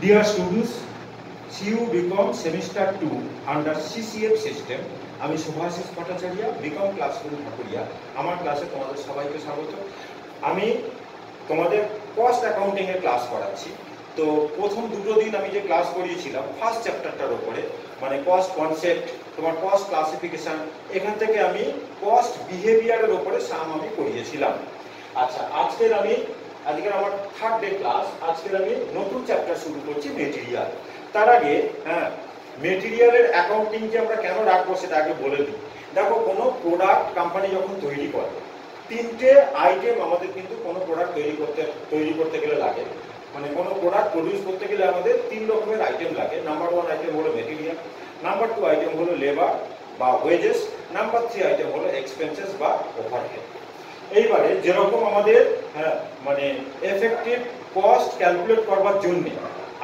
Dear students, CU BCom Semester 2 under CCF system. আমি Shubhashis Bhattacharya, BCom classroom Dhakuria. আমার ক্লাসে তোমাদের সবাইকে স্বাগত। আমি তোমাদের কস্ট অ্যাকাউন্টিং এর ক্লাস করাচ্ছি। তো প্রথম দুটো দিন আমি যে ক্লাস করিয়েছিলাম ফার্স্ট চ্যাপ্টারটার উপরে, মানে কস্ট কনসেপ্ট, তোমার কস্ট ক্লাসিফিকেশন, এখান থেকে আমি কস্ট বিহেভিয়ারের উপরে সাম আমি করিয়েছিলাম। আচ্ছা, আজকের আমার থার্ড ডে ক্লাস। আজকের আমি নতুন চ্যাপ্টার শুরু করছি, মেটেরিয়াল। তার আগে মেটেরিয়ালের অ্যাকাউন্টিং যে আমরা কেন রাখবো সেটা আগে বলে দিই। দেখো, কোনো প্রোডাক্ট কোম্পানি যখন তৈরি করে, তিনটে আইটেম আমাদের কিন্তু কোনো প্রোডাক্ট তৈরি করতে গেলে লাগে। মানে কোনো প্রোডাক্ট প্রডিউস করতে গেলে আমাদের তিন রকমের আইটেম লাগে। নাম্বার 1 আইটেম হলো মেটেরিয়াল, নাম্বার 2 আইটেম হলো লেবার বা ওয়েজেস, নাম্বার 3 আইটেম হলো এক্সপেন্সেস বা ওভারহেড। এইবারে যেরকম আমাদের মানে এফেক্টিভ কস্ট ক্যালকুলেট করবার জন্য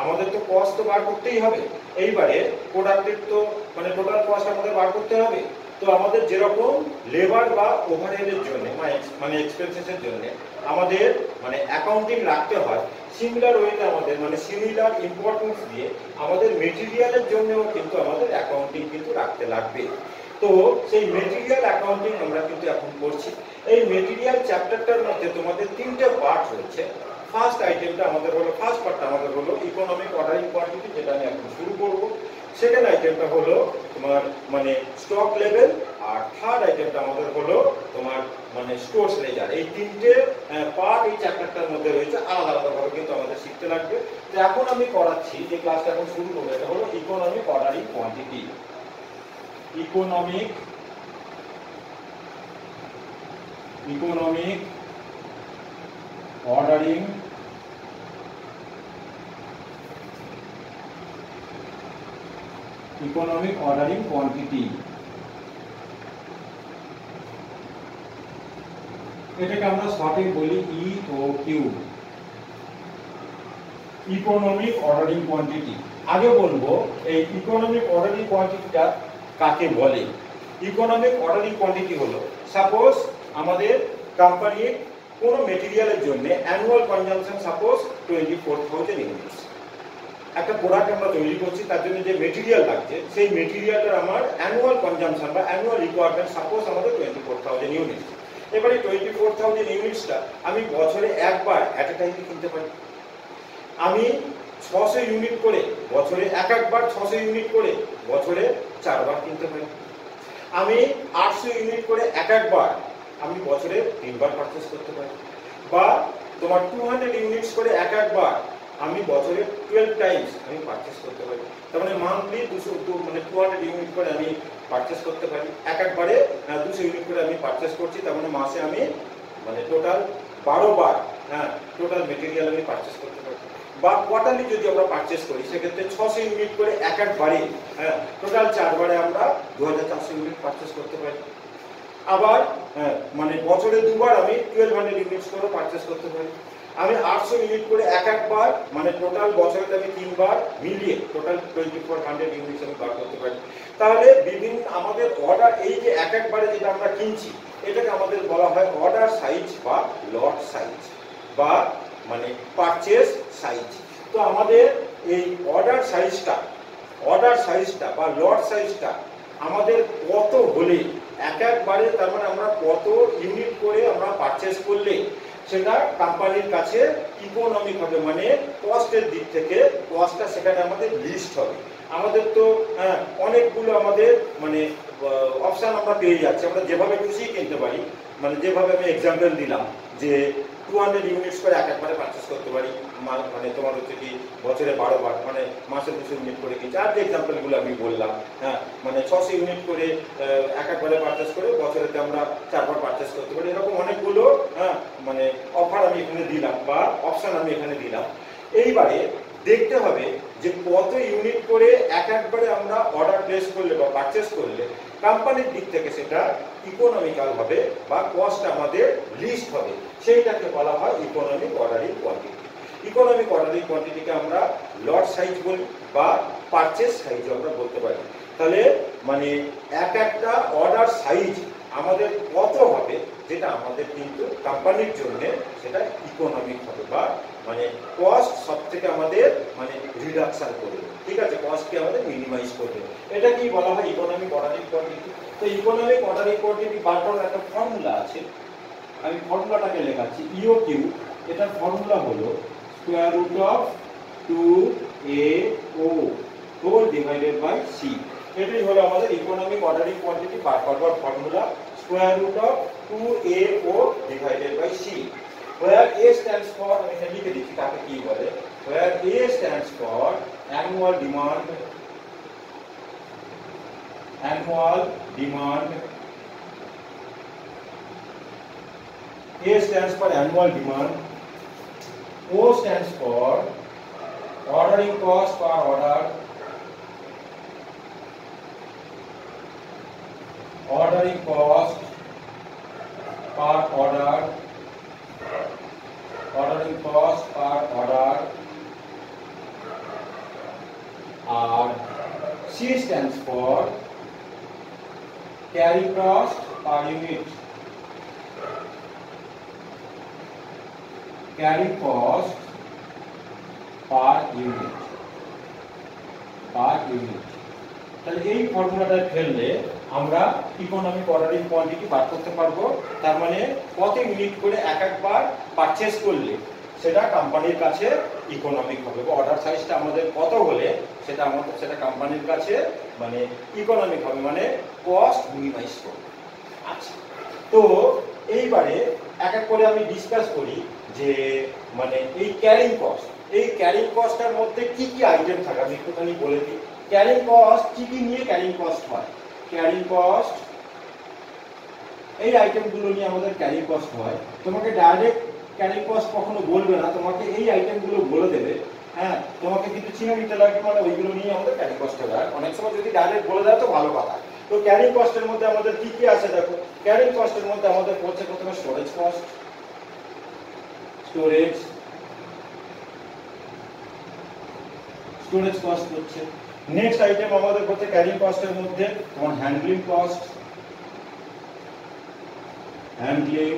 আমাদের তো কস্ট তো বার করতেই হবে। এইবারে প্রোডাক্টের তো মানে টোটাল কস্ট আমাদের বার করতে হবে। তো আমাদের যেরকম লেবার বা ওভারহেডের জন্য মানে এক্সপেন্সেসের জন্য আমাদের মানে অ্যাকাউন্টিং রাখতে হয়, সিমিলার ওয়েতে আমাদের মানে সিমিলার ইম্পর্টেন্স দিয়ে আমাদের মেটেরিয়ালের জন্যও কিন্তু আমাদের অ্যাকাউন্টিং কিন্তু রাখতে লাগবে। তো সেই মেটেরিয়াল অ্যাকাউন্টিং আমরা কিন্তু এখন করছি। এই মেটেরিয়াল চ্যাপ্টারটার মধ্যে তোমাদের তিনটে পার্ট রয়েছে। ফার্স্ট পার্টটা আমাদের হলো ইকোনমিক অর্ডারিং কোয়ান্টিটি, যেটা আমি এখন শুরু করব। সেকেন্ড আইটেমটা হলো তোমার মানে স্টক লেভেল, আর থার্ড আইটেমটা আমাদের হলো তোমার মানে স্টোরস লেজার। এই তিনটে পার্ট এই চ্যাপ্টারটার মধ্যে রয়েছে, আলাদা আলাদাভাবে কিন্তু আমাদের শিখতে লাগবে। তো এখন আমি করাচ্ছি যে ক্লাসটা এখন শুরু করবো, এটা হলো economic ordering quantity. Economic ordering quantity. এটাকে আমরা শর্টে বলি EOQ, ইকোনমিক অর্ডারিং কোয়ান্টিটি। আগে বলবো এই ইকোনমিক অর্ডারিং কোয়ান্টিটিটা কাকে বলে। ইকোনমিক অর্ডারিং কোয়ান্টিটি হলো, সাপোজ আমাদের কোম্পানির কোনো মেটেরিয়ালের জন্য অ্যানুয়াল কনজাম্পশন সাপোজ 24,000 ইউনিটস। একটা প্রোডাক্ট আমরা তৈরি করছি, তার জন্য যে মেটেরিয়াল লাগছে সেই মেটেরিয়ালটার আমার অ্যানুয়াল কনজাম্পশন বা অ্যানুয়াল রিকোয়ারমেন্ট সাপোজ আমাদের 24,000 ইউনিটস। এবারে 24,000 ইউনিটসটা আমি বছরে একবার অ্যাট এ টাইমে কিনতে পারি। আমি 600 ইউনিট করে বছরে একবার 600 ইউনিট করে বছরে 4বার কিনতে পারি। আমি 800 ইউনিট করে একবার আমি বছরে 3বার পারচেস করতে পারি। বা তোমার 200 ইউনিটস করে একবার আমি বছরে 12 টাইমস আমি পারচেস করতে পারি। তার মানে মান্থলি 200 ইউনিট করে আমি পারচেস করতে পারি। একবারে 200 ইউনিট করে আমি পারচেস করছি, তার মানে মাসে আমি মানে টোটাল 12 বার টোটাল মেটেরিয়াল আমি পারচেস করতে পারি। বা কোয়ার্টারলি যদি আমরা পারচেস করি, সেক্ষেত্রে 600 ইউনিট করে একবারে টোটাল 4বারে আমরা 2400 ইউনিট পারচেস করতে পারি। আবার মানে বছরে 2বার আমি 1200 ইউনিটস করে পারচেস করতে পারি। আমি 800 ইউনিট করে একবার মানে টোটাল বছরে আমি 3বার মিলিয়ে টোটাল 2400 ইউনিটস আমি বার করতে পারি। তাহলে বিভিন্ন আমাদের অর্ডার, এই যে একবারে যেটা আমরা কিনছি, এটাকে আমাদের বলা হয় অর্ডার সাইজ বা লট সাইজ বা মানে পারচেস সাইজ। তো আমাদের এই অর্ডার সাইজটা বা লট সাইজটা আমাদের কত হলে একবারে, তার মানে আমরা কত ইউনিট করে আমরা পারচেস করলে সেটা কোম্পানির কাছে ইকোনমিক হবে, মানে কস্টের দিক থেকে কস্টটা সেখানে আমাদের লিস্ট হবে। আমাদের তো অনেকগুলো আমাদের মানে অপশন আমরা পেয়ে যাচ্ছি, আমরা যেভাবে খুশি কিনতে পারি। মানে যেভাবে আমি এক্সাম্পল দিলাম যে 200 ইউনিটস করে একবারে পারচেস করতে পারি, মানে তোমার হচ্ছে কি বছরে 12বার মানে মাসে 200 ইউনিট করে কিনছি। আর যে এক্সাম্পলগুলো আমি বললাম মানে 600 ইউনিট করে একবারে পারচেস করে বছরেতে আমরা 4বার পারচেস করতে পারি। এরকম অনেকগুলো মানে অফার আমি এখানে দিলাম বা অপশন আমি এখানে দিলাম। এইবারে দেখতে হবে যে কত ইউনিট করে একবারে আমরা অর্ডার প্লেস করলে বা পারচেস করলে কোম্পানির দিক থেকে সেটা ইকোনমিক্যাল হবে বা কস্ট আমাদের লিস্ট হবে, সেইটাকে বলা হয় economic ordering quantity. Economic ordering কোয়ান্টিটিকে আমরা লট সাইজ বলি বা পারচেস সাইজ আমরা বলতে পারি। তাহলে মানে একটা অর্ডার সাইজ আমাদের কত হবে, যেটা আমাদের কিন্তু কোম্পানির জন্য সেটা ইকোনমিক হবে, বা মানে কস্ট সব থেকে আমাদের মানে রিডাকশন করবে, ঠিক আছে, কস্টকে আমাদের মিনিমাইজ করবে। এটা কি বলা হয় ইকোনমিক অর্ডারিং কোয়ান্টিটি। তো ইকোনমিক অর্ডারিং কোয়ান্টিটি বার করার একটা ফর্মুলা আছে, আমি ফর্মুলাটাকে লেখাচ্ছি ইওকিউ। এটার ফর্মুলা হলো square root of 2AO whole divided by C. এটাই হলো আমাদের ইকোনমিক অর্ডারিং কোয়ান্টিটি বার করবার formula, square root of 2AO divided by C, where A stands for, আমি এখানে লিখে দিচ্ছি তাকে কি বলে, where A stands for annual demand, annual demand, A stands for annual demand, O stands for ordering cost per order, ordering cost per order, ordering cost per order, and C stands for carrying cost per unit, carrying cost per unit, per unit। তাহলে এই ফর্মুলাটা ফেললে আমরা economic ordering quantity বার করতে পারবো। তার মানে কত ইউনিট করে একবার পারচেজ করলে সেটা কোম্পানির কাছে ইকোনমিক হবে, বা অর্ডার সাইজটা আমাদের কত হলে সেটা কোম্পানির কাছে মানে ইকোনমিক হবে, মানে কস্ট মিনিমাইজ করবে। আচ্ছা, তো এইবারে এক এক করে আমি ডিসকাস করি যে মানে এই ক্যারিং কস্ট, এই ক্যারিং কস্টের মধ্যে কি কি আইটেম থাকে আমি একটুখানি বলে দিই। ক্যারিং কস্ট কি কি নিয়ে ক্যারিং কস্ট হয়? ক্যারিং কস্ট, এই আইটেমগুলো নিয়ে আমাদের ক্যারিং কস্ট হয়। তোমাকে ডাইরেক্ট ক্যারিং কস্ট কখনো বলবে না, তোমাকে এই আইটেমগুলো বলে দেবে। হ্যাঁ, তোমাকে কিন্তু চিনে নিতে লাগবে, মানে ওইগুলো নিয়ে আমাদের ক্যারিং কস্ট হয়। অনেক সময় যদি ডাইরেক্ট বলে দেয় তো ভালো কথা। তো ক্যারিং কস্টের মধ্যে আমাদের কি কি আছে দেখো। ক্যারিং কস্টের মধ্যে আমাদের পড়ছে প্রথমে স্টোরেজ কস্ট, স্টোরেজ কস্ট হচ্ছে। নেক্সট আইটেম আমাদের হচ্ছে ক্যারিং কস্টের মধ্যে তোমার handling cost, handling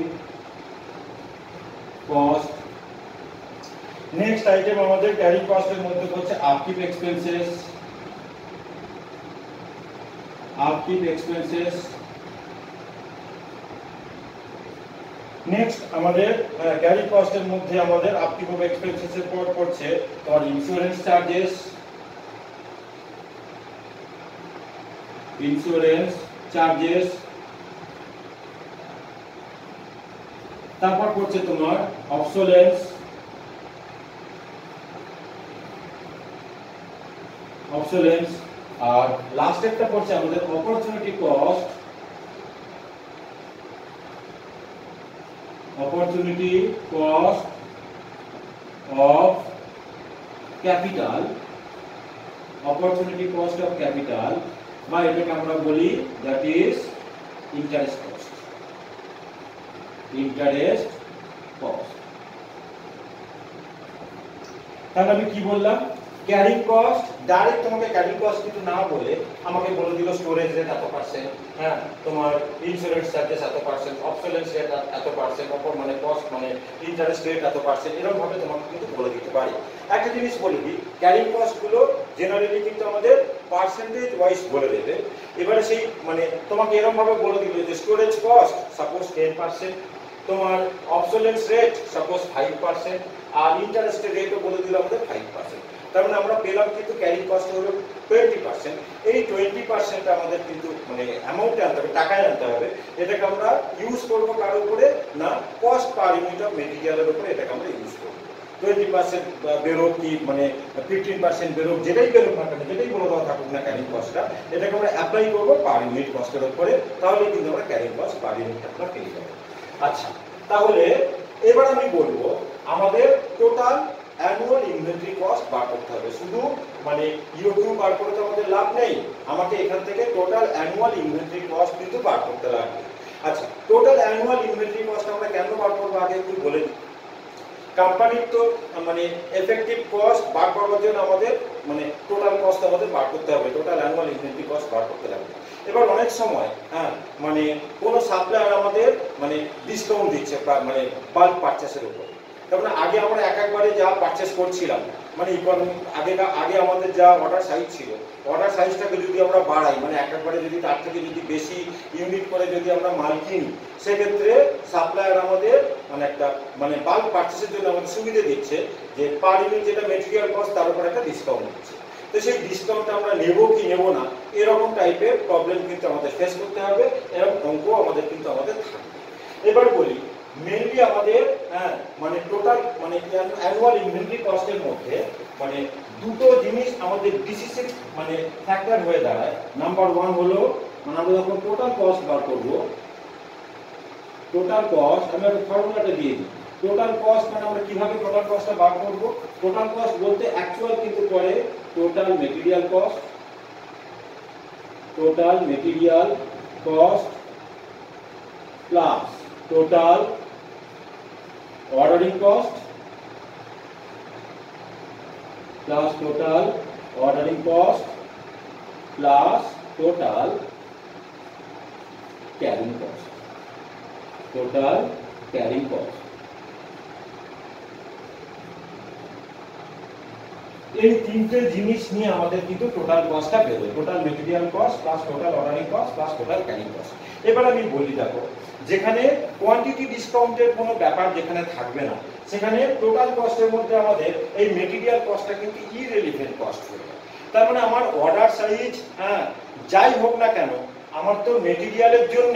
cost. Next item আমাদের ক্যারিং কস্টের মধ্যে হচ্ছে আপকিপ এক্সপেন্সেস, আপকিপ এক্সপেন্সেস। নেক্সট আমাদের ক্যারিং কস্টের মধ্যে আমাদের আপকিপ অফ এক্সপেন্সেস এর পর পড়ছে তোমার ইন্স্যুরেন্স চার্জেস, ইন্স্যুরেন্স চার্জেস। তারপর পড়ছে তোমার অবসোলেন্স, অবসোলেন্স। আর লাস্ট একটা পড়ছে আমাদের opportunity cost, opportunity cost of capital, opportunity cost of capital, বা এটাকে আমরা বলি that is interest cost, interest cost. তাহলে আমি কি বললাম, ক্যারিং কস্ট ডাইরেক্ট তোমাকে ক্যারিং কস্ট কিন্তু না বলে আমাকে বলে দিল স্টোরেজ রেট এত %, হ্যাঁ, তোমার ইন্স্যুরেন্স চার্জেস এত %, অবসোলেন্স রেট এত %, অপর মানে কস্ট মানে ইন্টারেস্ট রেট এত %, এরকম ভাবে তোমাকে কিন্তু বলে দিতে পারি। একটা জিনিস বলে দিই, ক্যারিং কস্ট গুলো জেনারেলি কিন্তু আমাদের পার্সেন্টেজ ওয়াইজ বলে দেবে। এবারে সেই মানে তোমাকে এরকম ভাবে বলে দিল যে স্টোরেজ কস্ট সাপোজ 10%, তোমার অবসোলেন্স রেট সাপোজ 5%, আর ইন্টারেস্ট রেটও বলে দিল আমাদের 5%। তার মানে আমরা পেলাম কিন্তু ক্যারিং কস্ট হলো 20%। এই 20% আমাদের কিন্তু মানে অ্যামাউন্টে আনতে হবে, টাকায় আনতে হবে। এটাকে আমরা ইউজ করবো কার উপরে না, কস্ট পার ইউনিট অফ মেটেরিয়ালের উপরে এটাকে আমরা ইউজ করবো। 20% বেরোক কি মানে 15% বেরোক, যেটাই বেরোক না কেন, যেটাই বলে দেওয়া থাকুক না ক্যারিং কস্টটা, এটাকে আমরা অ্যাপ্লাই করবো পার ইউনিট কস্টের উপরে, তাহলে কিন্তু আমরা ক্যারিং কস্ট পার ইউনিট আমরা পেয়ে যাবো। আচ্ছা, তাহলে এবার আমি বলবো আমাদের টোটাল অ্যানুয়াল ইনভেন্টরি কস্ট বার করতে হবে। শুধু মানে ইওকিউ বার করতে আমাদের লাভ নেই, আমাকে এখান থেকে টোটাল অ্যানুয়াল ইনভেন্টরি কস্ট কিন্তু বার করতে লাগবে। আচ্ছা, টোটাল অ্যানুয়াল ইনভেন্টরি কস্ট আমরা কেন বার করবো আগে একটু বলে দিই। কোম্পানির তো মানে এফেক্টিভ কস্ট বার করার জন্য আমাদের মানে টোটাল কস্ট আমাদের বার করতে হবে, টোটাল অ্যানুয়াল ইনভেন্টরি কস্ট বার করতে লাগবে। এবার অনেক সময় মানে কোনো সাপ্লায়ার আমাদের মানে ডিসকাউন্ট দিচ্ছে মানে বাল্ক পারচেসের উপর। তার মানে আগে আমরা একবারে যা পারচেস করছিলাম মানে আগে আমাদের যা অর্ডার সাইজ ছিল, অর্ডার সাইজটাকে যদি আমরা বাড়াই মানে একবারে যদি তার থেকে যদি বেশি ইউনিট করে যদি আমরা মাল কিনি, সেক্ষেত্রে সাপ্লায়ার আমাদের মানে একটা মানে বাল্ক পারচেসের জন্য আমাদের সুবিধা দিচ্ছে যে পার ইউনিট যেটা মেটেরিয়াল কস্ট তার উপর একটা ডিসকাউন্ট দিচ্ছে। তো সেই ডিসকাউন্টটা আমরা নেব কি নেব না এরকম টাইপের প্রবলেম কিন্তু আমাদের ফেস করতে হবে, এরকম অঙ্ক আমাদের কিন্তু আমাদের থাকবে। এবার বলি মেইনলি আমাদের মানে টোটাল মানে অ্যানুয়াল ইনভেন্টরি কস্টের মধ্যে মানে দুটো জিনিস আমাদের ডিসিশন মানে ফ্যাক্টর হয়ে দাঁড়ায়। নাম্বার ওয়ান হলো মানে আমরা যখন টোটাল কস্ট বার করব, টোটাল কস্ট আমি একটা ফর্মুলাটা দিয়ে দিই। টোটাল কস্ট মানে আমরা কিভাবে টোটাল কস্টটা বার করব? টোটাল কস্ট বলতে অ্যাকচুয়াল কিন্তু পরে total material cost, total material cost plus total ordering cost plus total ordering cost plus total carrying cost, total carrying cost। এই তিনটে জিনিস নিয়ে আমাদের কিন্তু টোটাল কস্টটা বেরোয়, total material cost plus total ordering cost plus total carrying cost. এবার আমি বলি দেখো, যেখানে কোয়ান্টিটি ডিসকাউন্টের কোনো ব্যাপার যেখানে থাকবে না, সেখানে টোটাল কস্টের মধ্যে আমাদের এই মেটেরিয়াল কস্টটা কিন্তু ইররিলেভেন্ট কস্ট হয়ে যায়। তার মানে আমার অর্ডার সাইজ যাই হোক না কেন আমার তো মেটেরিয়ালের জন্য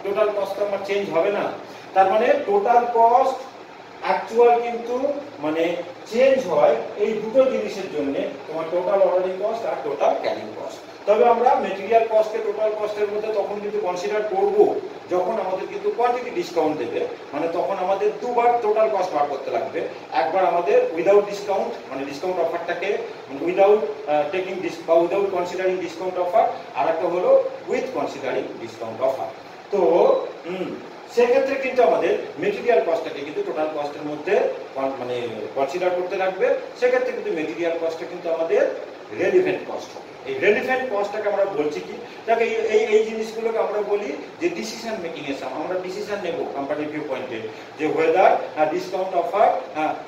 টোটাল কস্ট আমার চেঞ্জ হবে না। তার মানে টোটাল কস্ট অ্যাকচুয়াল কিন্তু মানে চেঞ্জ হয় এই দুটো জিনিসের জন্য, তোমার টোটাল অর্ডারিং কস্ট আর টোটাল ক্যারিং কস্ট। তবে আমরা মেটেরিয়াল কস্টকে টোটাল কস্টের মধ্যে তখন কিন্তু কনসিডার করব যখন আমাদের কিন্তু কোয়ান্টিটি ডিসকাউন্ট দেবে, মানে তখন আমাদের দুবার টোটাল কস্ট বার করতে লাগবে। একবার আমাদের উইদাউট ডিসকাউন্ট মানে ডিসকাউন্ট অফারটাকে উইদাউট টেকিং বা উইদাউট কনসিডারিং ডিসকাউন্ট অফার, আর একটা হলো উইথ কনসিডারিং ডিসকাউন্ট অফার। তো সেক্ষেত্রে কিন্তু আমাদের মেটেরিয়াল কস্টটাকে কিন্তু টোটাল কস্টের মধ্যে মানে কনসিডার করতে লাগবে। সেক্ষেত্রে কিন্তু মেটেরিয়াল কস্টটা কিন্তু আমাদের রেলিভেন্ট কস্ট হবে। এই রেলিভেন্ট কস্টটাকে আমরা বলছি কি, দেখো এই জিনিসগুলোকে আমরা বলি যে ডিসিশন মেকিং এর সময় আমরা ডিসিশন নেব কোম্পানি ভিউ পয়েন্টে যে whether discount offer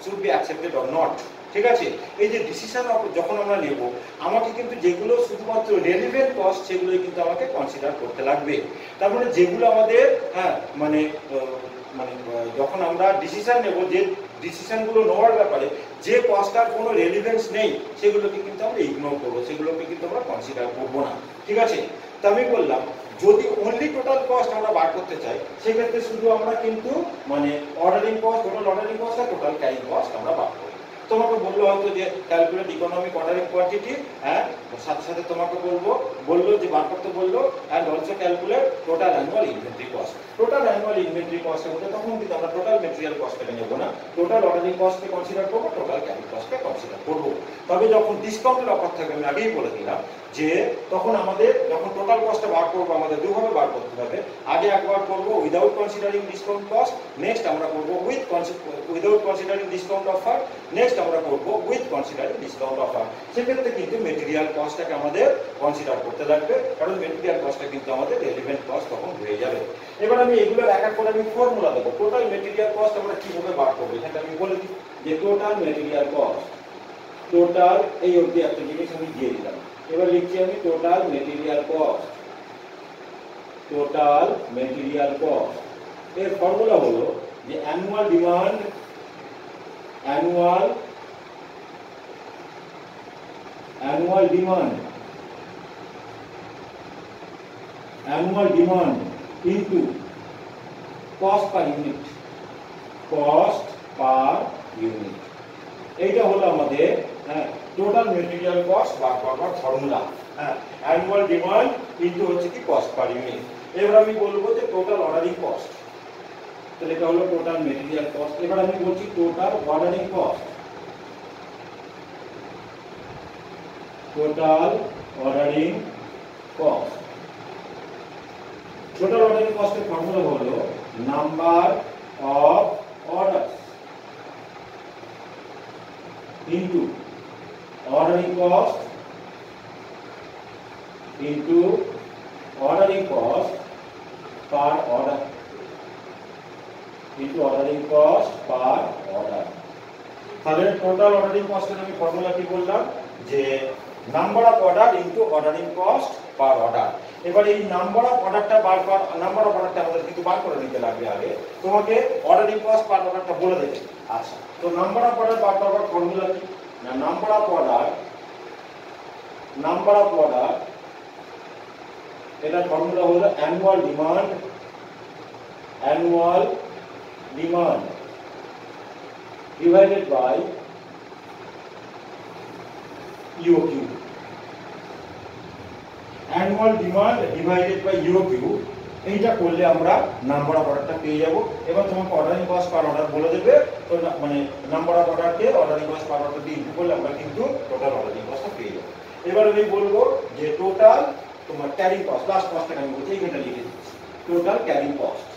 should be accepted or not. ঠিক আছে, এই যে ডিসিশন যখন আমরা নেব আমাকে কিন্তু যেগুলো শুধুমাত্র রেলিভেন্ট কস্ট সেগুলোই কিন্তু আমাকে কনসিডার করতে লাগবে। তার মানে যেগুলো আমাদের মানে মানে যখন আমরা ডিসিশন নেব যে ডিসিশনগুলো নেওয়ার ব্যাপারে যে কস্টটার কোনো রেলিভেন্স নেই সেগুলোকে কিন্তু আমরা ইগনোর করবো, সেগুলোকে কিন্তু আমরা কনসিডার করবো না। ঠিক আছে, তা আমি বললাম যদি অনলি টোটাল কস্ট আমরা বার করতে চাই সেক্ষেত্রে শুধু আমরা কিন্তু মানে ordering cost, total ordering cost আর টোটাল ক্যারিং কস্ট আমরা বার করব। তোমাকে বললো হয়তো যে ক্যালকুলেট ইকোনমিক অর্ডারিং কোয়ান্টিটি, সাথে সাথে তোমাকে বললো যে বার করতে বললো and also calculate total annual inventory cost. Total annual inventory কস্টের মধ্যে তখন কিন্তু আমরা টোটাল মেটেরিয়াল কস্টটাকে নেব না, টোটাল অর্ডারিং কস্টকে কনসিডার করবো, টোটাল ক্যারিং কস্টকে কনসিডার করবো। তবে যখন ডিসকাউন্টের অফার থাকবে আমি আগেই বলে দিলাম যে তখন আমাদের যখন টোটাল কস্টটা বার করবো আমাদের দুভাবে বার করতে হবে। আগে একবার করবো without considering discount cost, next আমরা করবো without considering discount offer, next আমরা করবো উইথ কনসিডারিং ডিসকাউন্ট অফার। সেক্ষেত্রে কিন্তু মেটেরিয়াল কস্টটাকে আমাদের কনসিডার করতে লাগবে, কারণ মেটেরিয়াল কস্টটা কিন্তু আমাদের রেলিভেন্ট কস্ট তখন হয়ে যাবে। এবার আমি এগুলোর এক এক করে আমি ফর্মুলা দেবো। টোটাল মেটেরিয়াল কস্ট আমরা কিভাবে বার করবো এখানে আমি বলে দিই যে টোটাল মেটেরিয়াল কস্ট, টোটাল এই অবধি একটা জিনিস আমি দিয়ে দিলাম। এবার লিখছি আমি total material cost, total material cost এর ফর্মুলা হলো যে annual demand, annual demand into cost per unit, cost per unit. এইটা হলো আমাদের টোটাল মেটেরিয়াল কস্ট বার করবার ফর্মুলা। অ্যানুয়াল ডিমান্ড ইনটু হচ্ছে কি কস্ট পার ইউনিট। এবার আমি বলবো যে টোটাল অর্ডারিং কস্ট, তাহলে এটা হলো টোটাল মেটেরিয়াল কস্ট। এবার আমি বলছি total ordering cost, total ordering cost. Total ordering কস্টের ফর্মুলা হলো number of orders into ordering cost into ordering cost per order into ordering cost per order। তাহলে total ordering কস্টের আমি ফর্মুলা কি বললাম যে number of order into ordering cost per order. এবার এই number of অর্ডারটা নাম্বার অফ অর্ডারটা আমাদের কিন্তু বার করে নিতে লাগবে। আগে তোমাকে অর্ডারিং কস্ট পার অর্ডারটা বলে দেবে। আচ্ছা, তো নাম্বার অফ অর্ডার বার করার ফর্মুলা কি না, নাম্বার অফ অর্ডার এটার ফর্মুলা হলো annual demand divided by EOQ, annual demand divided by EOQ। এইটা করলে আমরা নাম্বার অফ অর্ডারটা পেয়ে যাব। এবার তোমাকে অর্ডারিং কস্ট পার অর্ডার বলে দেবে। তো মানে নাম্বার অফ অর্ডারকে অর্ডারিং কস্ট পার অর্ডার দিয়ে ইনটু করলে আমরা কিন্তু টোটাল অর্ডারিং কস্টটা পেয়ে যাব। এবার আমি বলবো যে টোটাল তোমার ক্যারিং কস্ট, লাস্ট কস্টটা আমি বলছি এইখানে লিখে দিচ্ছি, টোটাল ক্যারিং কস্ট,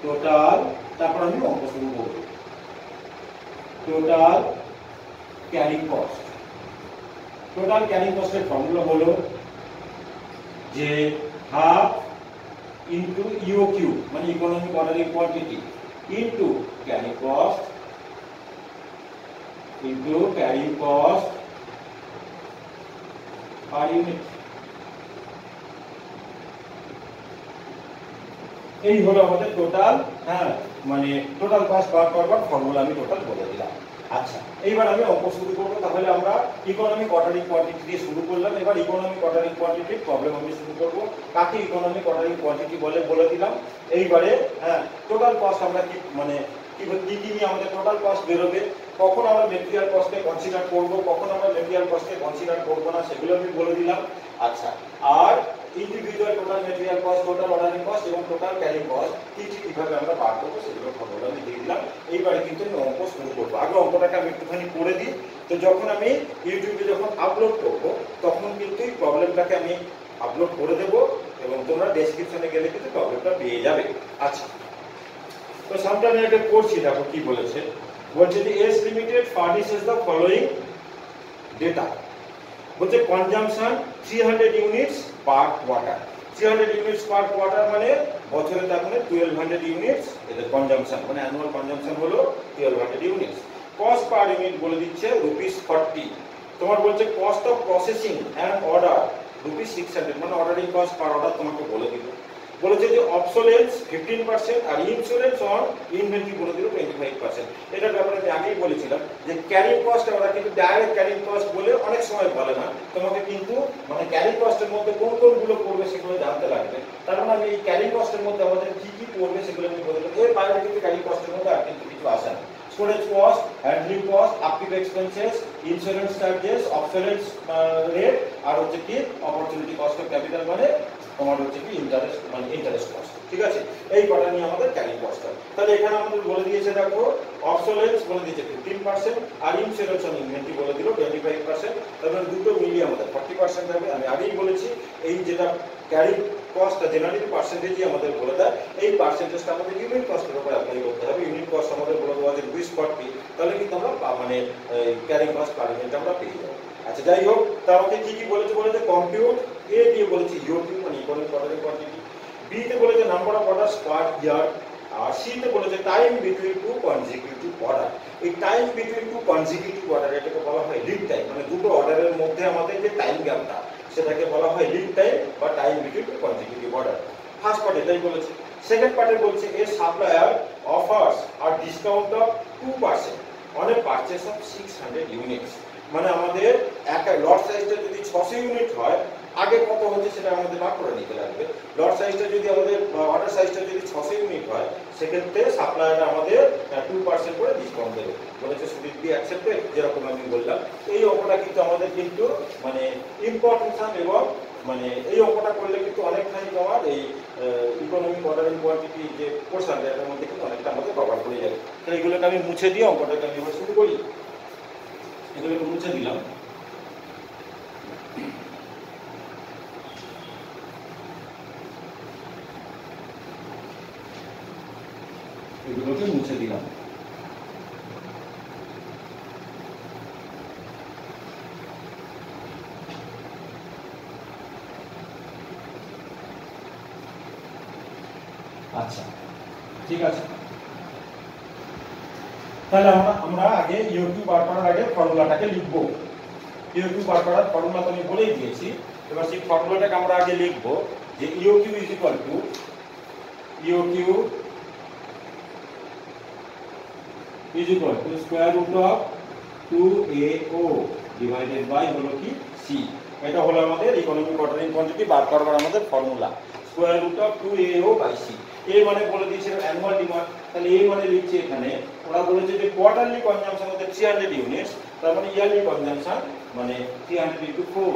টোটাল, তারপর আমি অঙ্ক শুরু করব। Total carrying cost, total carrying কস্টের ফর্মুলা হলো যে হাফ ইনটু ইওকিউ মানে economic ordering quantity into carrying cost per unit. এই হলো আমাদের টোটাল, হ্যাঁ মানে টোটাল কস্ট বার করবার ফর্মুলা আমি টোটাল বলে দিলাম। আচ্ছা, এইবার আমি অঙ্ক শুরু করব। তাহলে আমরা ইকোনমিক অর্ডারিং কোয়ান্টিটি দিয়ে শুরু করলাম। এবার ইকোনমিক অর্ডারিং কোয়ান্টিটির প্রবলেম আমি শুরু করব। কাকে ইকোনমিক অর্ডারিং কোয়ান্টিটি বলে দিলাম। এইবারে হ্যাঁ টোটাল কস্ট আমরা কি মানে কি নিয়ে আমাদের টোটাল কস্ট বেরোবে, কখন আমরা মেটেরিয়াল কস্টকে কনসিডার করব, কখন আমরা মেটেরিয়াল কস্টকে কনসিডার করব না, সেগুলো আমি বলে দিলাম। আচ্ছা, আর individual total material cost, total ordering cost এবং টোটাল ক্যারিং কস্ট কিভাবে আমরা বার করবো সেগুলো ফর্মুলা আমি দিয়ে দিলাম। এইবারে কিন্তু আমি অঙ্ক শুরু করবো। আগে অঙ্কটাকে আমি একটুখানি করে দিই। তো যখন আমি ইউটিউবে যখন আপলোড করব তখন কিন্তু এই প্রবলেমটাকে আমি আপলোড করে দেব এবং তোমরা ডেসক্রিপশনে গেলে কিন্তু প্রবলেমটা পেয়ে যাবে। আচ্ছা, তো সামটা আমি একটা করছি, দেখো কি বলেছে। বলছে যে S limited furnishes the following data. বলছে consumption 300 units per quarter. 300 units per quarter মানে বছরে তার মানে 1200 ইউনিটস এদের কনজাম্পশন, মানে অ্যানুয়াল কনজাম্পশন হলো 1200 ইউনিটস। কস্ট পার ইউনিট বলে দিচ্ছে ₹40। তোমার বলছে cost of processing and order ₹600, মানে অর্ডারিং কস্ট পার অর্ডার তোমাকে বলে দিল। বলেছে যে অবসোলেন্স 15% আর ইন্স্যুরেন্স অন ইনভেন্টরি বলে দিল 25%। এটার ব্যাপারে আমি আগেই বলেছিলাম যে ক্যারিং কস্ট আমরা কিন্তু ডাইরেক্ট ক্যারিং কস্ট বলে অনেক সময় বলে না, তোমাকে কিন্তু মানে ক্যারিং কস্টের মধ্যে কোন কোনগুলো পড়বে সেগুলো জানতে লাগবে। তার মানে আমি এই ক্যারিং কস্টের মধ্যে আমাদের কি কি পড়বে সেগুলো আমি বলে দেবো। এর বাইরে কিন্তু ক্যারিং কস্টের মধ্যে আর কিন্তু কিছু আসে না। Storage cost, handling cost, upkeep expenses, insurance charges, obsolescence rate, আর হচ্ছে কি অপরচুনিটি কস্ট অফ ক্যাপিটাল মানে তোমার হচ্ছে কি ইন্টারেস্ট, মানে ইন্টারেস্ট কস্ট। ঠিক আছে, এই কটা নিয়ে আমাদের ক্যারিং কস্ট হয়। তাহলে এখানে আমাদের বলে দিয়েছে, দেখো অবসোলেন্স বলে দিয়েছে 15% আর ইন্স্যুরেন্স অন ইনভেন্টরি বলে দিল 25%। তাহলে দুটো মিলিয়ে আমাদের 40% হবে। আমি আগেই বলেছি এই যেটা ক্যারিং কস্টটা জেনারেলি পার্সেন্টেজই আমাদের বলে দেয়, এই পার্সেন্টেজটা আমাদের ইউনিট কস্টের উপর অ্যাপ্লাই করতে হবে। ইউনিট কস্ট আমাদের বলে দেওয়া যে 20/40, তাহলে কিন্তু আমরা মানে ক্যারিং কস্ট পার ইউনিট আমরা পেয়ে যাবো। আচ্ছা, যাই হোক, তার মধ্যে কি কি বলেছে কম্পিউট, এ দিয়ে বলেছে ইওকিউ মানে ইকোনমিক অর্ডারিং কোয়ান্টিটি, বি তে বলেছে number of orders per year, আর সি তে বলেছে time between two consecutive order. এই time between two consecutive order এটাকে বলা হয় লিড টাইম, মানে দুটো অর্ডারের মধ্যে আমাদের যে টাইম গ্যাপটা সেটাকে বলা হয় লিড টাইম বা time between two consecutive order. First part এটাই বলেছে। সেকেন্ড পার্টে বলছে এ সাপ্লায়ার অফার্স আর discount of 2% on a purchase of 600 units. মানে আমাদের একটা লট সাইজটা যদি 600 ইউনিট হয়, আগে কত হচ্ছে সেটা আমাদের বার করে নিতে লাগবে। লট সাইজটা যদি আমাদের অর্ডার সাইজটা যদি 600 ইউনিট হয়, সেক্ষেত্রে সাপ্লায়ার আমাদের 2% করে ডিসকাউন্ট দেবে। বলেছে সুইট বি অ্যাকসেপ্টেড, যেরকম আমি বললাম। এই অঙ্কটা কিন্তু আমাদের কিন্তু মানে ইম্পর্টেন্স এবং মানে এই অঙ্কটা করলে কিন্তু অনেকখানি তোমার এই ইকোনমিক অর্ডারিং কোয়ান্টিটি যে পোর্শন এর মধ্যে কিন্তু অনেকটা আমাদের কভার করে যাবে। তো এগুলোকে আমি মুছে দিয়ে অঙ্কটাকে আমি এবার শুরু করি। এগুলোকে মুছে দিলাম। এগুলোকে মুছে দিলাম। ঠিক আছে, তাহলে আমরা আগে ইউকিউ বার করার আগে ফর্মুলাটাকে লিখব। ইউকিউ বার করার ফর্মুলা তো আমি বলেই দিয়েছি, এবার সেই ফর্মুলাটাকে আমরা আগে লিখব যে EOQ is equal to square root of 2AO divided by হলো কি সি। এটা হলো আমাদের ইকোনমিক অর্ডারিং কোয়ান্টিটি বার করার আমাদের formula, square root of 2AO by C. A মানে বলে দিয়েছিল অ্যানুয়াল ডিমান্ড, তাহলে এই মানে লিখছি এখানে, ওরা বলেছে যে কোয়ার্টারলি কনজাম্পশন হচ্ছে 300 ইউনিটস, তার মানে ইয়ারলি কনজাম্পশন মানে 300 ইনটু 4,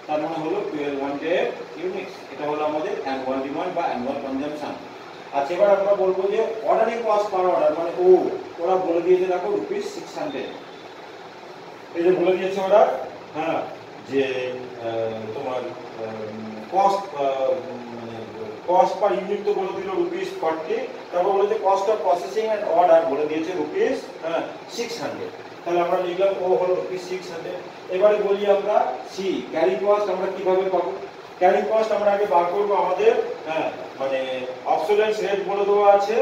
তার মানে হলো 1200 ইউনিটস। এটা হলো আমাদের অ্যানুয়াল ডিমান্ড বা অ্যানুয়াল কনজাম্পশন। আচ্ছা, এবার আমরা বলবো যে অর্ডারিং কস্ট পার অর্ডার মানে ওরা বলে দিয়েছে দেখো ₹600। এই যে বলে দিয়েছে ওরা, হ্যাঁ, যে তোমার কস্ট পার ইউনিট তো বলে দিল ₹40, তারপর বলেছে cost of processing and order বলে দিয়েছে ₹600। তাহলে আমরা লিখলাম ও হলো ₹600। এবারে বলি আমরা সি, ক্যারি কস্ট আমরা কিভাবে পাবো? ক্যারি কস্ট আমরা আগে বার করব আমাদের, মানে অবসোলেন্স রেট বলে দেওয়া আছে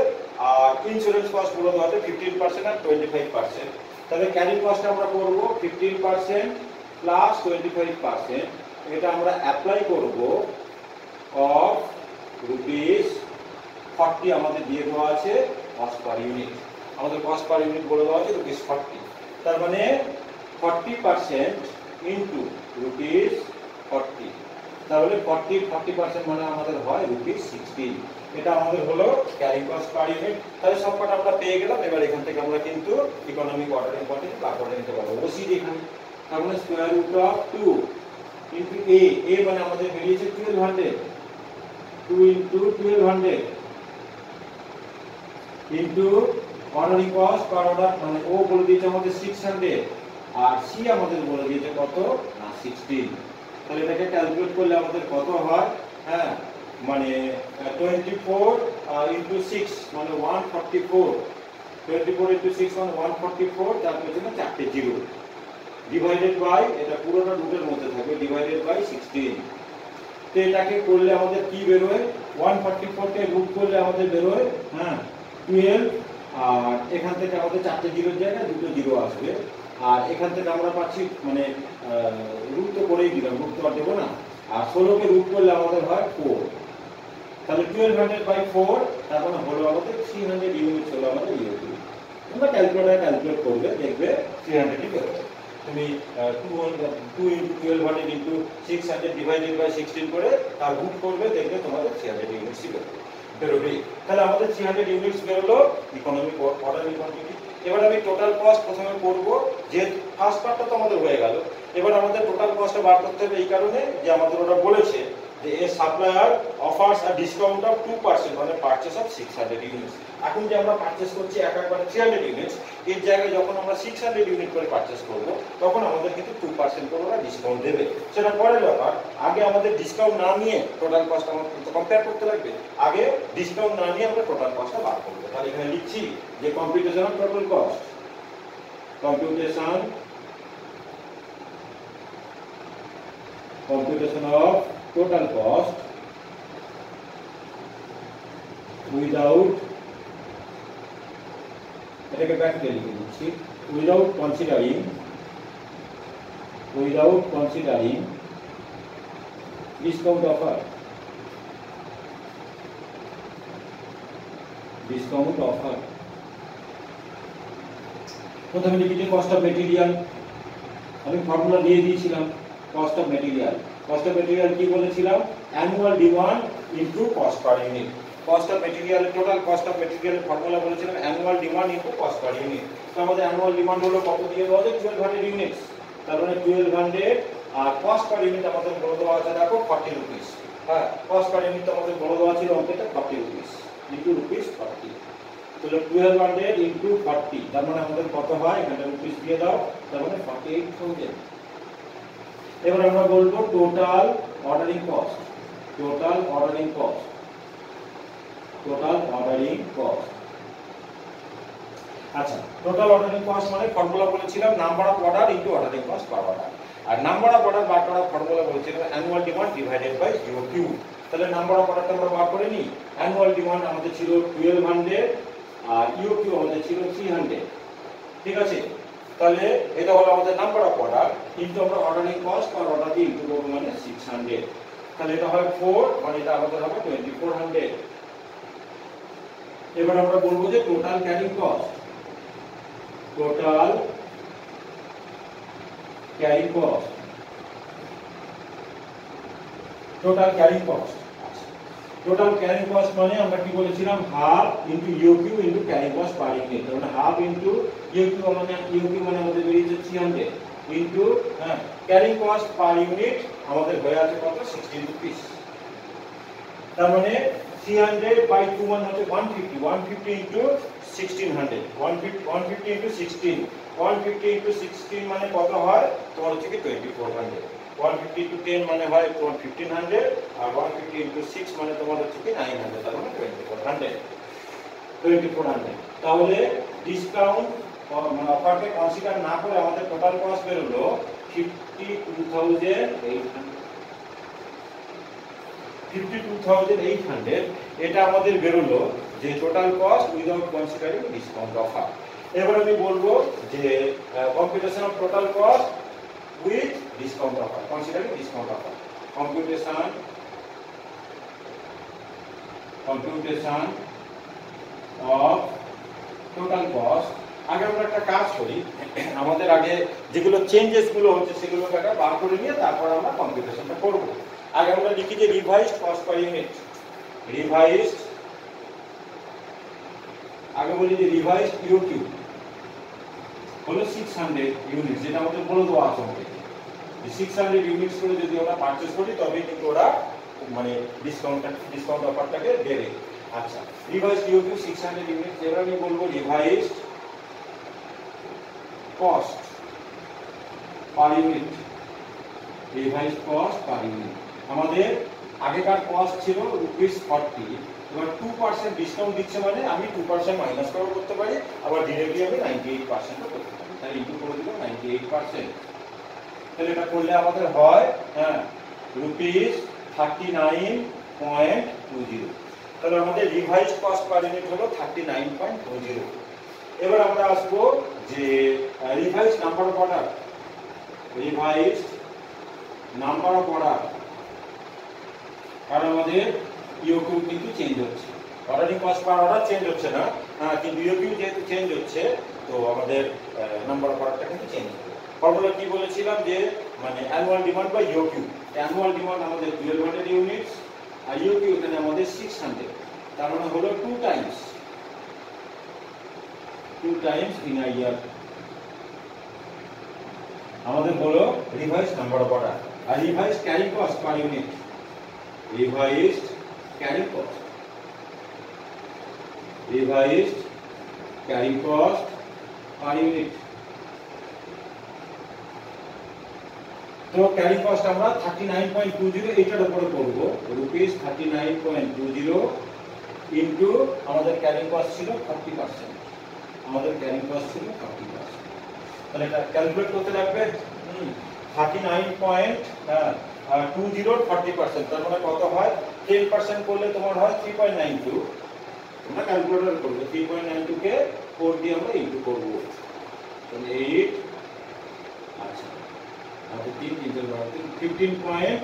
আর ইন্স্যুরেন্স কস্ট বলে দেওয়া আছে 15% আর 25%। তাহলে ক্যারি কস্ট আমরা করব 15% প্লাস 25%, এটা আমরা অ্যাপ্লাই করব অফ ₹40 আমাদের দিয়ে দেওয়া আছে কস্ট পার ইউনিট, আমাদের কস্ট পার ইউনিট বলে দেওয়া আছে ₹40। তার মানে 40% ইনটু ₹40, তাহলে 40% মানে আমাদের হয় ₹16। এটা আমাদের হলো ক্যারি কস্ট পার ইউনিট। তাহলে সবকটা আমরা পেয়ে গেলাম। এবার এখান থেকে আমরা কিন্তু ইকোনমিক অর্ডারিং কোয়ান্টিটি বার করে নিতে পারবো। ওসি এখানে, তার মানে square root of 2 into a মানে আমাদের বেরিয়েছে 1200, 2 into 1200 into ordering cost per order মানে ও বলে দিয়েছে আমাদের 600 আর সি আমাদের বলে দিয়েছে কত না 16। তাহলে এটাকে ক্যালকুলেট করলে আমাদের কত হয়, হ্যাঁ, মানে 24 ইনটু 6 মানে 144, 24 ইনটু 6 মানে 144, তার পেছনে চারটে জিরো, ডিভাইডেড বাই, এটা পুরোটা রুটের মধ্যে থাকবে, ডিভাইডেড বাই 16। তো এটাকে করলে আমাদের কি বেরোয়, 144 কে রুট করলে আমাদের বেরোয় 12, আর এখান থেকে আমাদের চারটে জিরোর জায়গায় দুটো জিরো আসবে, আর এখান থেকে আমরা পাচ্ছি মানে রুট তো করেই দিলাম, রুট তো আর দেবো না, আর 16 কে রুট করলে আমাদের হয় 4। তাহলে 1200/4 তার মানে হলো আমাদের 300 ইউনিট হলো আমাদের ইউনিট। তোমরা ক্যালকুলেট করবে, দেখবে 300 ই বেরোবে। তুমি 2 ইনটু 1200 ইনটু 600 ডিভাইডেড বাই 16 করে তার রুট করবে, দেখবে তোমাদের 300 ইউনিটস বেরোবে। তাহলে আমাদের 300 ইউনিটস বেরোলো ইকোনমিক অর্ডারিং কোয়ান্টিটি। এবার আমি টোটাল কস্ট প্রথমে করব, যে ফার্স্ট পার্টটা তো আমাদের হয়ে গেল। এবার আমাদের টোটাল কস্টটা বার করতে হবে এই কারণে যে আমাদের ওরা বলেছে যে a supplier offers a discount of 2% মানে পারচেজ অফ 600 ইউনিটস। এখন যে আমরা পারচেজ করছি একবারে 300 ইউনিটস, এর জায়গায় যখন আমরা 600 ইউনিট করে পারচেজ করব তখন আমাদের কিন্তু 2% করে ওরা ডিসকাউন্ট দেবে। সেটা পরের ব্যাপার, আগে আমাদের ডিসকাউন্ট না নিয়ে টোটাল কস্ট আমাদের কম্পেয়ার করতে লাগবে। আগে ডিসকাউন্ট না নিয়ে আমরা টোটাল কস্টটা বার করব। তাহলে এখানে লিখছি যে computation of total cost, computation of total cost without, এটাকে ব্র্যাকেটে লিখে দিচ্ছি, without considering discount offer, প্রথমে লিখেছি কস্ট অফ মেটেরিয়াল, আমি ফর্মুলা দিয়ে দিয়েছিলাম cost of material. Cost of material কি বলেছিলাম, annual demand into cost per unit. Cost of material, total cost of মেটেরিয়ালের ফর্মুলা বলেছিলাম annual demand into cost per unit. তো আমাদের অ্যানুয়াল ডিমান্ড হলো কত দিয়ে দেওয়া আছে 1200 ইউনিটস, তার মানে 1200, আর কস্ট পার ইউনিট আমাদের বলে দেওয়া আছে দেখো 40 রুপিস। হ্যাঁ, কস্ট পার ইউনিট আমাদের বলে দেওয়া ছিল অঙ্কটা 40 রুপিস ইনটু ₹40। তাহলে 1200 ইনটু 40, তার মানে আমাদের কত হয়, এখানে রুপিস দিয়ে দাও, তার মানে 48,000। এবার আমরা বলবো টোটাল অর্ডারিং কস্ট, আচ্ছা, টোটাল অর্ডারিং কস্ট মানে ফর্মুলা বলেছিলাম number of order into ordering cost per order, আর নাম্বার অফ অর্ডার বার করার ফর্মুলা বলেছিলাম annual demand divided by Q. তাহলে নাম্বার অফ অর্ডারটা আমরা বার করে নিই। অ্যানুয়াল ডিমান্ড আমাদের ছিল 1200 আর ইউকিউ আমাদের ছিল 300, ঠিক আছে। তাহলে এটা হলো আমাদের নাম্বার অফ অর্ডার, কিন্তু আমরা অর্ডারিং কস্ট পার অর্ডার দিয়ে ইনটু করব মানে 600। তাহলে এটা হয় 4 মানে এটা আমাদের হবে 2400। এবার আমরা বলবো যে total carrying cost, total carrying cost, total carrying cost. Total carrying cost মানে আমরা কি বলেছিলাম, half into EOQ into carrying cost per unit. মানে হাফ ইনটু ইউকিউ মানে আমাদের বেরিয়েছে 300 into carrying cost per unit আমাদের হয়ে আছে কত, 16 রুপিস। তার মানে 300 বাই 2 মানে হচ্ছে 150, 150 ইনটু 1600, 150 ইনটু 16, 150 ইনটু 16 মানে কত হয় তোমার হচ্ছে কি 2400। 150 ইনটু 10 মানে হয় তোমার 1500, আর 150 ইনটু 6 মানে তোমার হচ্ছে কি 900, তার মানে 2400। তাহলে ডিসকাউন্ট অফারকে কনসিডার না করে আমাদের টোটাল কস্ট বের হলো 52,800। এটা আমাদের বের হলো যে total cost without considering discount offer. এবার আমি বলবো যে computation of total cost with discount offer, considering discount offer. Computation of total cost. আগে আমরা একটা কাজ করি, আমাদের আগে যেগুলো চেঞ্জেস গুলো হচ্ছে সেগুলোকে আগে বার করে নিয়ে তারপর আমরা কম্পিউটেশনটা করব। আগে আমরা লিখি যে revised cost per unit, revised, আগে বলি যে রিভাইজড ইউকিউ হলো 600 ইউনিট, যেটা আমাদের বলে দেওয়া আছে আমাদের 600 ইউনিটস করে যদি আমরা পারচেজ করি তবে কিন্তু ওরা মানে ডিসকাউন্ট অফারটাকে দেবে। আচ্ছা, রিভাইজড ইউকিউ 600 ইউনিট, এবার আমি বলবো revised cost per unit, revised cost per unit. আমাদের আগেকার কস্ট ছিল ₹40, এবার 2% ডিসকাউন্ট দিচ্ছে মানে আমি 2% মাইনাস করতে পারি, আবার ডিরেক্টলি আমি 98% করতে পারি। তাহলে ইনটু করে দিলাম 98%। তাহলে এটা করলে আমাদের হয় ₹39.20। তাহলে আমাদের রিভাইজড কস্ট পার ইউনিট হলো 39.20। এবার আমরা আসবো যে revised number of order, revised number of order. কারণ আমাদের ইউকিউ কিন্তু চেঞ্জ হচ্ছে, ordering cost per order change হচ্ছে না, কিন্তু ইউকিউ যেহেতু চেঞ্জ হচ্ছে তো আমাদের নাম্বার অফ অর্ডারটা কিন্তু চেঞ্জ হবে। ফর্মুলা কি বলেছিলাম যে মানে annual demand by EOQ. Annual demand আমাদের 1200 ইউনিটস আর ইউকিউ এখানে আমাদের 600, তার মানে হলো 2 টাইমস ইন আ ইয়ার। আমাদের হলো রিভাইজড নাম্বার অফ অর্ডার। আর revised carrying cost per unit, revised carrying cost, revised carrying cost per unit. তো ক্যারিং কস্ট আমরা 39.20 এইটার উপরে করব, ₹39.20 ইনটু আমাদের ক্যারিং কস্ট ছিল 40%, আমাদের ক্যারিং কস্ট ছিল 40%। তাহলে এটা ক্যালকুলেট করতে লাগবে 39.20 40%, তার মানে কত হয়, 10% করলে তোমার হয় 3.92। তোমরা ক্যালকুলেটর করবে, 3.92 কে 4 দিয়ে আমরা ইনটু করব, তাহলে 8 আচ্ছা আর 3 15 পয়েন্ট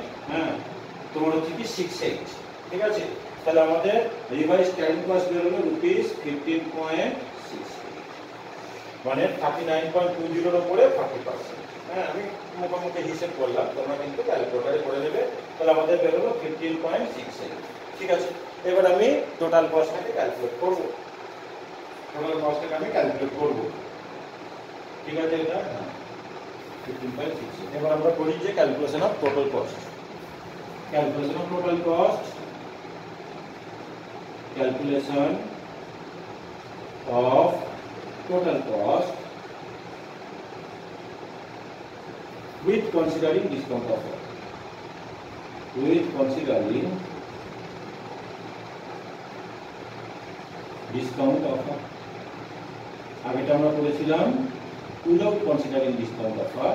তোমার হচ্ছে কি 68, ঠিক আছে। তাহলে আমাদের রিভাইজ ক্যারিং কস্ট বের হলো ₹15.68, মানে 39.20 এর উপরে 40%। আমি মোটামুটি হিসাব করলাম, তোমরা কিন্তু ক্যালকুলেটরে করে নেবে। তাহলে আমাদের বের হলো 15.68, ঠিক আছে। এবার আমি টোটাল কস্টটাকে ক্যালকুলেট করব, টোটাল কস্টটাকে আমি ক্যালকুলেট করব, ঠিক আছে। এটা 15.68। এবার আমরা করি যে calculation of total cost, calculation of total cost, calculation of total cost with considering discount offer, with considering discount offer। আগেটা আমরা করেছিলাম without considering discount offer,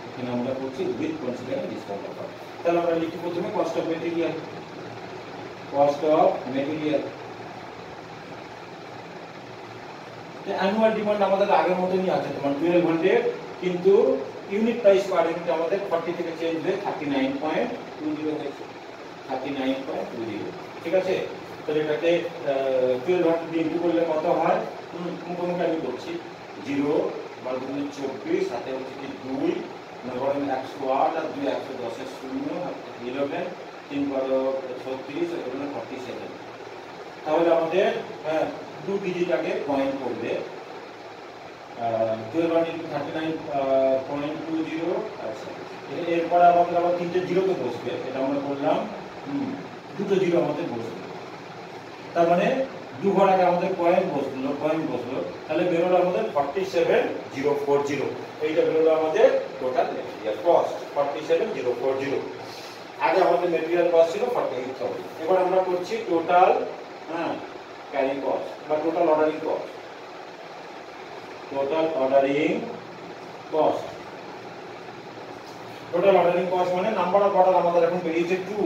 এখানে আমরা করছি with considering discount offer। তাহলে আমরা লিখি প্রথমে cost of material, cost of material. Annual demand আমাদের আগের মতনই আছে তোমার 1200, কিন্তু ইউনিট প্রাইস পার ইউনিট আমাদের 40 থেকে চেঞ্জ হয়ে 39.20 হয়েছে, 39.20। ঠিক আছে, তাহলে এটাকে 1200 দিয়ে ইনটু করলে কত হয়? মুখোমুখি আমি বলছি, 0 বার 24 হাতে হচ্ছে কি 2, 9 108 আর 2 110 এর 0 11, 3 12 36 আর 47। তাহলে আমাদের 2 ডিজিট আগে পয়েন্ট করবে, 12 into 39.20। আচ্ছা, এরপরে আমাদের আবার 3টে জিরোতে বসবে, এটা আমরা করলাম, দুটো জিরো আমাদের বসবে, তার মানে 2 ঘর আগে আমাদের পয়েন্ট বসলো, তাহলে বেরোলো আমাদের 47040। এইটা বেরোলো আমাদের টোটাল মেটেরিয়াল কস্ট 47040। আগে আমাদের মেটেরিয়াল কস্ট ছিল 48,000। এবার আমরা করছি টোটাল ক্যারিং কস্ট বা total ordering cost. Total ordering cost, total ordering cost মানে নাম্বার অফ অর্ডার আমাদের এখন বেরিয়েছে 2,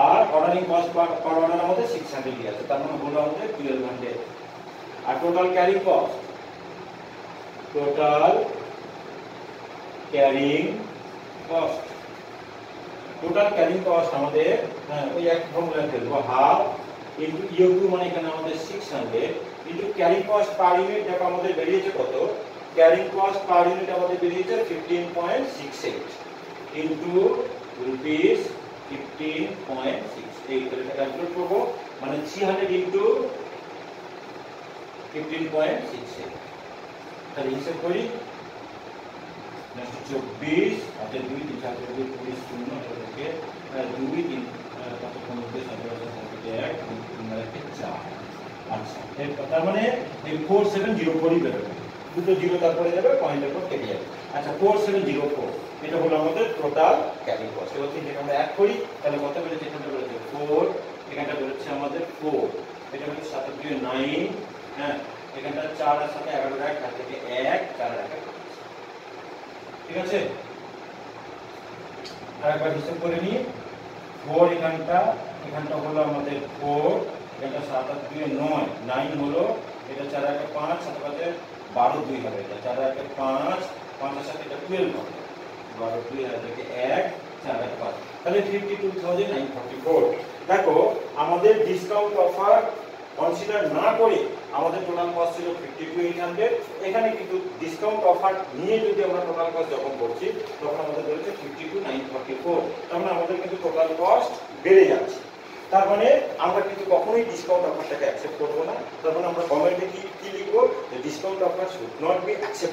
আর অর্ডারিং কস্ট পার অর্ডার আমাদের 600 আছে, তার মানে হলো আমাদের 1200। আর total carrying cost, total carrying cost, total carrying cost আমাদের ওই এক ফর্মুলা ফেলবো, হাফ ইনটু ইউ2 মানে এখানে আমাদের 600 into carrying cost per unit, দেখো আমাদের বেরিয়েছে কত, ক্যারিং কস্ট পার ইউনিট আমাদের বেরিয়েছে 15.68 ইনটু রুপিস 15.68। এটা ক্যালকুলেট করব, মানে 300 ইনটু 15.68। তাহলে হিসাব করি, 24 হাতে 2 3 4 2 20 শূন্য থেকে 2 3 কত কোন হচ্ছে 17 1 3 4। আচ্ছা, তার মানে এই 4704 বেরোবে, দুটো জিরো তারপরে যাবে, পয়েন্টের পর কেটে যাবে। আচ্ছা, 4704 এটা হলো আমাদের টোটাল ক্যারিং কস্ট। এবার তিনটাকে আমরা এক করি, তাহলে কত বেরোচ্ছে? এখানটা বেরোচ্ছে 4, এখানটা বেরোচ্ছে আমাদের 4, এটা হচ্ছে 7 2 9, এখানটা 4 আর 7 11 1 হাত থেকে 1 4 আর 1। ঠিক আছে, আরেকবার হিসাব করে নিই, 4 এখানটা হলো আমাদের 4, এটা 7 আর 2 9, 9 হলো, এটা 4 আর 5 7 5 12 2 হবে, এটা 4 আর 5 5 আর 7 এটা 12 হবে, 12 2 আর 1 4 আর 5, তাহলে 52,944। দেখো আমাদের ডিসকাউন্ট অফার কনসিডার না করে আমাদের টোটাল কস্ট ছিল 52,800। এখানে কিন্তু ডিসকাউন্ট অফার নিয়ে যদি আমরা টোটাল কস্ট যখন করছি তখন আমাদের বেরোচ্ছে 52,944। তার মানে আমাদের কিন্তু টোটাল কস্ট বেড়ে যাচ্ছে। তার মানে আমরা কিন্তু কখনোই ডিসকাউন্ট অফারটাকে অ্যাকসেপ্ট করবো না। তার মানে আমরা কমেন্টে কি লিখবো? Discount offer should not be accept.